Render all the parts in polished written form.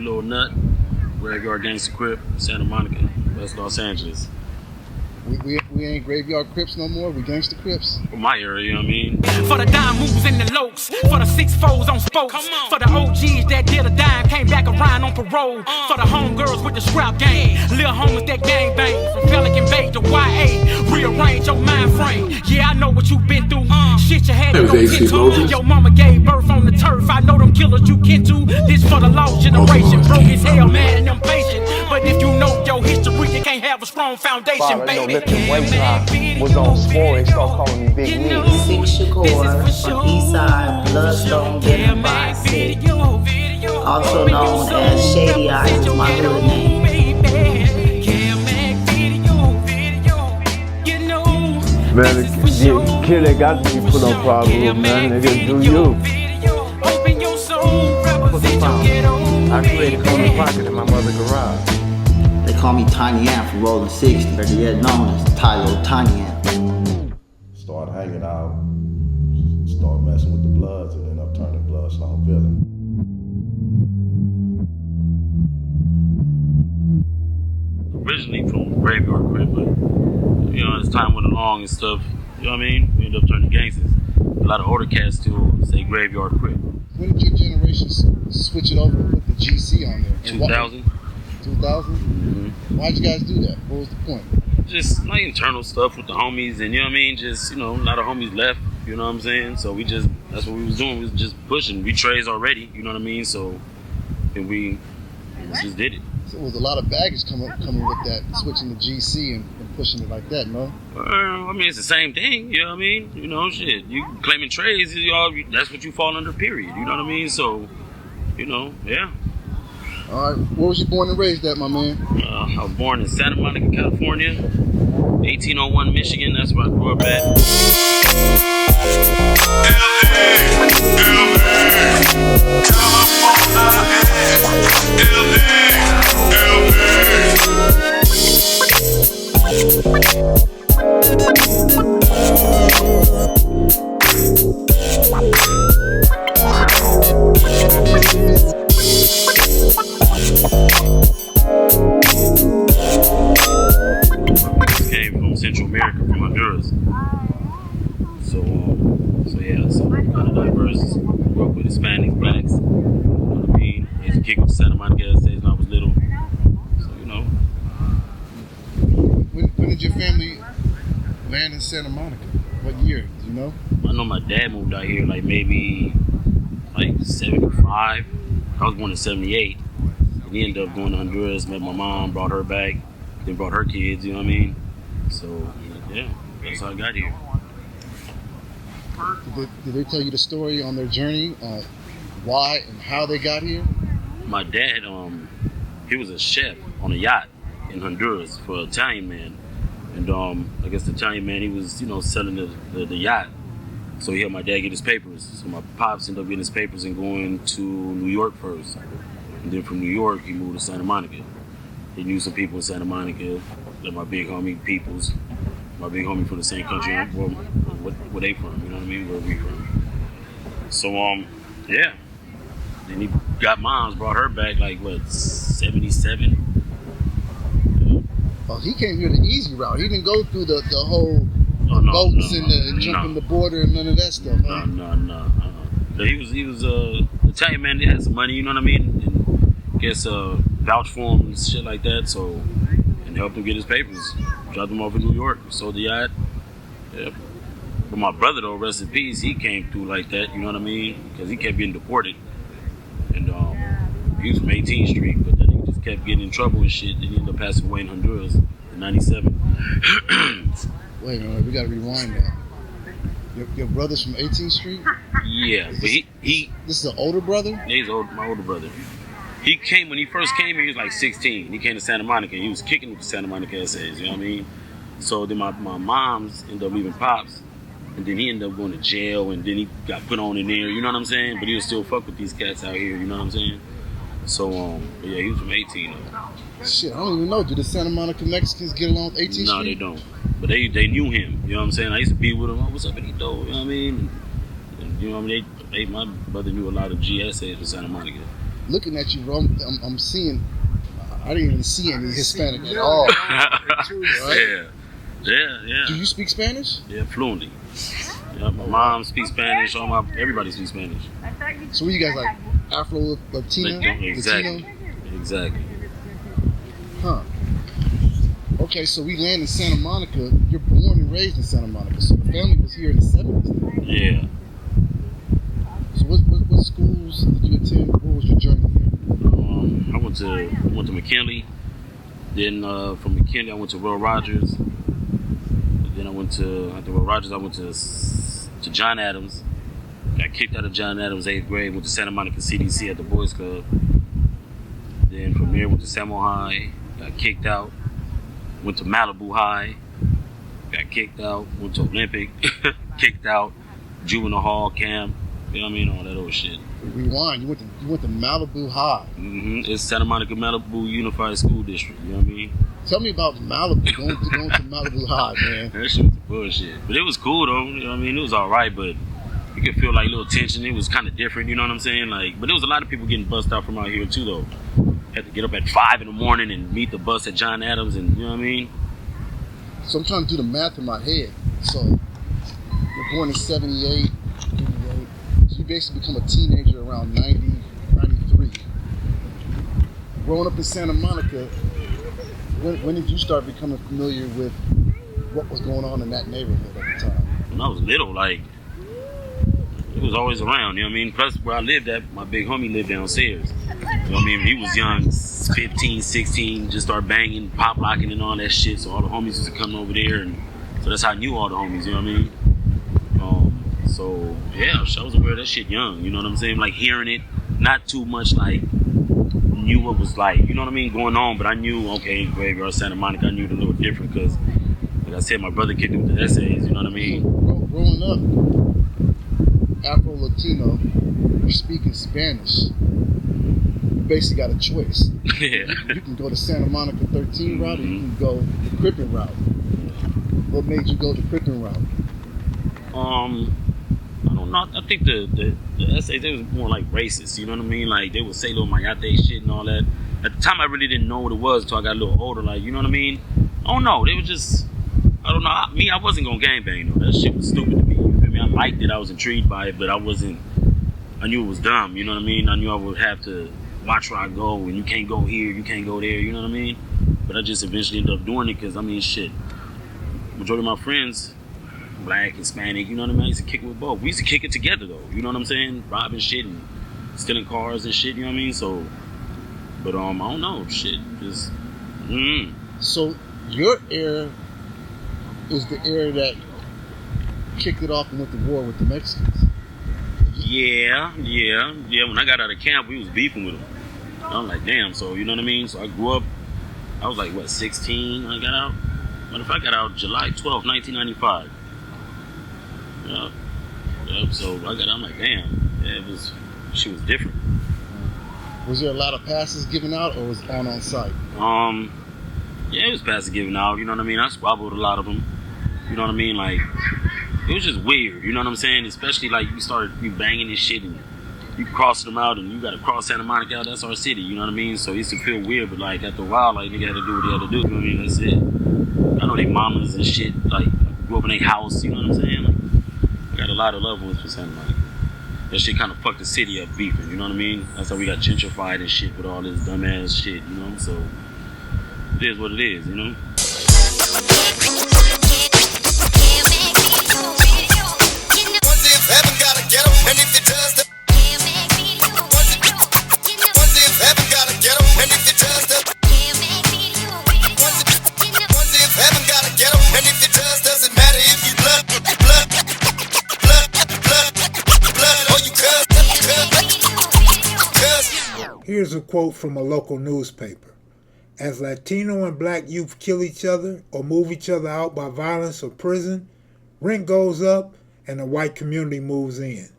Lil Nut, Grave Yard Gangster Crip, Santa Monica, West Los Angeles. We ain't Grave Yard Crips no more, we Gangster Crips. For my area, you know what I mean? For the dime moves in the lokes, for the 6-4s on spokes, for the OGs that did a dime, came back around on parole, for the homegirls with the scrap game, little homies that gang bang, from Pelican Bay to YA, rearrange your mind frame. Yeah, I know what you've been through, shit you had to go get to. Your mama gave birth on the turf, I know them killers you kin to. This for the lost generation, broke as hell, man, and impatient. But if you know your history, you can't have a strong foundation, baby. Was on sport, they start calling me Big Meat. Shakur from Eastside, Bloodstone, Getting by City. Also known as Shady Eyes is my hood name. Man, the kid that got to be put on probable, man, nigga, do you. I created Clover Park in my mother's garage. They call me Tiny Ant for rolling 60, or yet known as Tylo Tiny Ant. Start hanging out, start messing with the Bloods, and end up turning Bloodstone villain. Originally from Grave Yard Crip, but you know, as time went along and stuff, you know what I mean? We ended up turning gangsters. A lot of older cats still say Grave Yard Crip. When did your generation switch it over and put the GC on there? 2000. 2000? Mm-hmm. Why'd you guys do that? What was the point? Just like internal stuff with the homies, and you know what I mean? Just, you know, a lot of homies left, you know what I'm saying? So we just, that's what we was doing, we was just pushing. We trades already, you know what I mean? So, and we just did it. So it was a lot of baggage coming with that, switching the GC and pushing it like that, no? I mean, it's the same thing, you know what I mean? You know, shit, you claiming trades, that's what you fall under, period, you know what I mean? So, you know, yeah. All right, where was you born and raised at, my man? I was born in Santa Monica, California, 1801 Michigan, that's where I grew up at. Came from Central America, from Honduras. So yeah, so kind of diverse. Grew up with Hispanics, blacks. You know what I mean? I used to kick with Santa Monica when I was little. So you know. When did your family land in Santa Monica? What year? Do you know? I know my dad moved out here like maybe like 75. I was born in 78. And he ended up going to Honduras, met my mom, brought her back, then brought her kids, you know what I mean? So, yeah, that's how I got here. Did they tell you the story on their journey, why and how they got here? My dad, he was a chef on a yacht in Honduras for an Italian man. And I guess the Italian man, he was, you know, selling the yacht. So he helped my dad get his papers. So my pops ended up getting his papers and going to New York first. And then from New York, he moved to Santa Monica. He knew some people in Santa Monica, like my big homie Peoples, my big homie from the same country, where they from, you know what I mean, where we from. So, yeah. Then he got moms, brought her back like, what, 77? Yeah. Oh, he came here the easy route. He didn't go through the whole boats and jumping the border and none of that stuff, huh? No. He was Italian man, he had some money, you know what I mean? And I guess vouch for him and shit like that, so, and helped him get his papers. Dropped him off in New York, sold the yacht. Yeah. But my brother, though, rest in peace, he came through like that, you know what I mean? Because he kept getting deported. And he was from 18th Street, but then he just kept getting in trouble and shit. Then he ended up passing away in Honduras in 97. Wait a minute, we gotta rewind that. Your brother's from 18th Street? Yeah, but he This is an older brother? Yeah, he's my older brother. He came, when he first came here, he was like 16. He came to Santa Monica. He was kicking with the Santa Monica essays, you know what I mean? So then my mom's ended up leaving Pops. And then he ended up going to jail, and then he got put on in there, you know what I'm saying? But he'll still fuck with these cats out here, you know what I'm saying? So, yeah, he was from 18 though. Shit, I don't even know. Do the Santa Monica Mexicans get along with 18th Street? No, they don't. But they knew him, you know what I'm saying? I used to be with him. Oh, what's up, Eddie Doe? You know what I mean? And, you know what I mean? My brother knew a lot of GSAs from Santa Monica. looking at you, bro, I'm seeing. I didn't even see any Hispanic at all. Right? Yeah. Do you speak Spanish? Yeah, fluently. Yeah, my mom speaks Spanish. Everybody speaks Spanish. So what you guys like? Afro Latino? Exactly. Latino? Exactly. Huh. Okay, so we land in Santa Monica. You're born and raised in Santa Monica, so the family was here in the 70s. Yeah. So what schools did you attend? What was your journey here? I went to McKinley. Then from McKinley, I went to Royal Rogers. Then after Royal Rogers, I went to John Adams. Got kicked out of John Adams 8th grade. Went to Santa Monica CDC at the Boys Club. Then from there, went to Samo High. Got kicked out. Went to Malibu High. Got kicked out. Went to Olympic. Kicked out. Juvenile Hall camp. You know what I mean? All that old shit. Rewind. You went to Malibu High. Mm-hmm. It's Santa Monica Malibu Unified School District. You know what I mean? Tell me about Malibu. Going to Malibu High, man. That shit was bullshit. But it was cool though. You know what I mean? It was all right, but you could feel like a little tension. It was kind of different. You know what I'm saying? Like, but there was a lot of people getting bussed out from out here too, though. Had to get up at 5 in the morning and meet the bus at John Adams, and you know what I mean? So I'm trying to do the math in my head. So you're born in 78, 88. So you basically become a teenager around 90, 93. Growing up in Santa Monica, when did you start becoming familiar with what was going on in that neighborhood at the time? When I was little, like, it was always around, you know what I mean? Plus, where I lived at, my big homie lived downstairs. You know what I mean? He was young, 15, 16, just started banging, pop locking and all that shit. So all the homies used to come over there, and so that's how I knew all the homies, you know what I mean? So yeah, I was aware of that shit young, you know what I'm saying? Like hearing it, not too much like knew what was like, you know what I mean, going on, but I knew, okay, Grave Yard, Santa Monica, I knew it a little different because, like I said, my brother kicked it with the essays, you know what I mean? Growing up, Afro-Latino, you're speaking Spanish. You basically got a choice. Yeah. You can go to Santa Monica 13 route or you can go the Crippin' route. What made you go the Crippin' route? I don't know. I think the essays, they was more like racist, you know what I mean? Like they would say little mayate shit and all that. At the time I really didn't know what it was until I got a little older, like, you know what I mean? I don't know. They was just, I don't know. I wasn't gonna gangbang though. That shit was stupid to me. You feel me? I liked it, I was intrigued by it, but I knew it was dumb, you know what I mean? I knew I would have to watch where I go, and you can't go here, you can't go there, you know what I mean? But I just eventually ended up doing it because, I mean, shit, majority of my friends, black, Hispanic, you know what I mean? I used to kick it with both. We used to kick it together though, you know what I'm saying? Robbing shit and stealing cars and shit, you know what I mean? So, but I don't know, shit, just, So your era is the era that kicked it off and went to war with the Mexicans. Yeah. When I got out of camp, we was beefing with them. I'm like, damn, so you know what I mean? So I grew up, I was like, 16 when I got out? But if I got out July 12th, 1995. Yep, so I'm like, damn, yeah, she was different. Was there a lot of passes given out or was it on site? Yeah, it was passes given out, you know what I mean? I squabbled a lot of them, you know what I mean? Like, it was just weird, you know what I'm saying? Especially like you banging this shit and you cross them out and you gotta cross Santa Monica out, that's our city, you know what I mean? So it used to feel weird, but like after a while, like nigga had to do what he had to do, you know what I mean? That's it. I know they mamas and shit, like grew up in their house, you know what I'm saying? Like, I got a lot of loved ones for Santa Monica. That shit kind of fucked the city up beefing, you know what I mean? That's how we got gentrified and shit with all this dumbass shit, you know? So it is what it is, you know? Here's a quote from a local newspaper. As Latino and black youth kill each other or move each other out by violence or prison, rent goes up and the white community moves in.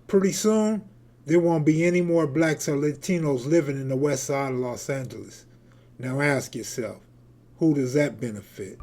Pretty soon, there won't be any more blacks or Latinos living in the west side of Los Angeles. Now ask yourself, who does that benefit?